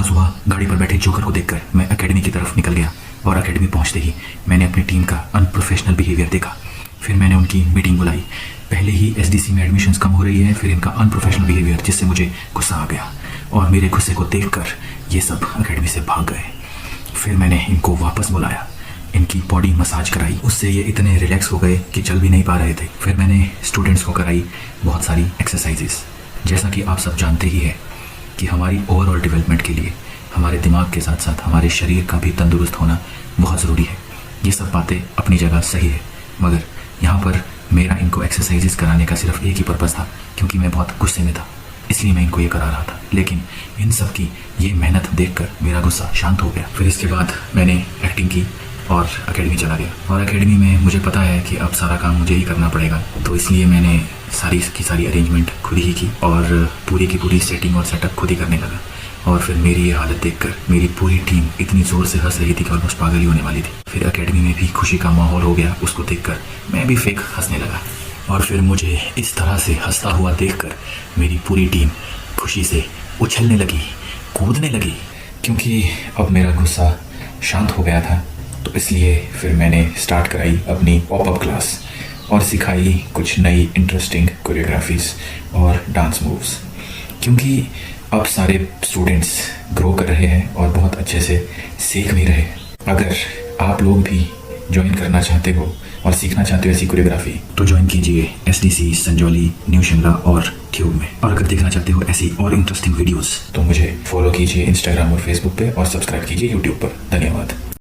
सुबह सुबह गाड़ी पर बैठे जोकर को देखकर मैं एकेडमी की तरफ निकल गया और एकेडमी पहुंचते ही मैंने अपनी टीम का अनप्रोफेशनल बिहेवियर देखा। फिर मैंने उनकी मीटिंग बुलाई। पहले ही एसडीसी में एडमिशन्स कम हो रही है, फिर इनका अनप्रोफेशनल बिहेवियर, जिससे मुझे गुस्सा आ गया और मेरे गुस्से को देखकर ये सब एकेडमी से भाग गए। फिर मैंने इनको वापस बुलाया, इनकी बॉडी मसाज कराई, उससे ये इतने रिलैक्स हो गए कि चल भी नहीं पा रहे थे। फिर मैंने स्टूडेंट्स को कराई बहुत सारी एक्सरसाइजेस। जैसा कि आप सब जानते ही है कि हमारी ओवरऑल डेवलपमेंट के लिए हमारे दिमाग के साथ साथ हमारे शरीर का भी तंदुरुस्त होना बहुत ज़रूरी है। ये सब बातें अपनी जगह सही है, मगर यहाँ पर मेरा इनको एक्सरसाइजेस कराने का सिर्फ एक ही पर्पज़ था, क्योंकि मैं बहुत गुस्से में था, इसलिए मैं इनको ये करा रहा था। लेकिन इन सब की ये मेहनत देखकर मेरा गुस्सा शांत हो गया। फिर इसके बाद मैंने एक्टिंग की और एकेडमी चला गया। और एकेडमी में मुझे पता है कि अब सारा काम मुझे ही करना पड़ेगा, तो इसलिए मैंने सारी की सारी अरेंजमेंट खुद ही की और पूरी की पूरी सेटिंग और सेटअप खुद ही करने लगा। और फिर मेरी ये हालत देखकर मेरी पूरी टीम इतनी ज़ोर से हंस रही थी कि ऑलमोस्ट पागल ही होने वाली थी। फिर एकेडमी में भी खुशी का माहौल हो गया, उसको देखकर मैं भी फेक हंसने लगा। और फिर मुझे इस तरह से हंसता हुआ देखकर मेरी पूरी टीम खुशी से उछलने लगी, कूदने लगी, क्योंकि अब मेरा गुस्सा शांत हो गया था। तो इसलिए फिर मैंने स्टार्ट कराई अपनी पॉपअप क्लास और सिखाई कुछ नई इंटरेस्टिंग कोरियोग्राफीज और डांस मूव्स, क्योंकि अब सारे स्टूडेंट्स ग्रो कर रहे हैं और बहुत अच्छे से सीख भी रहे हैं। अगर आप लोग भी ज्वाइन करना चाहते हो और सीखना चाहते हो ऐसी कोरियोग्राफी, तो ज्वाइन कीजिए एसडीसी संजौली, न्यू शिमला और ट्यूब में। और अगर देखना चाहते हो ऐसी और इंटरेस्टिंग वीडियोस, तो मुझे फॉलो कीजिए इंस्टाग्राम और फेसबुक पे और सब्सक्राइब कीजिए यूट्यूब पर। धन्यवाद।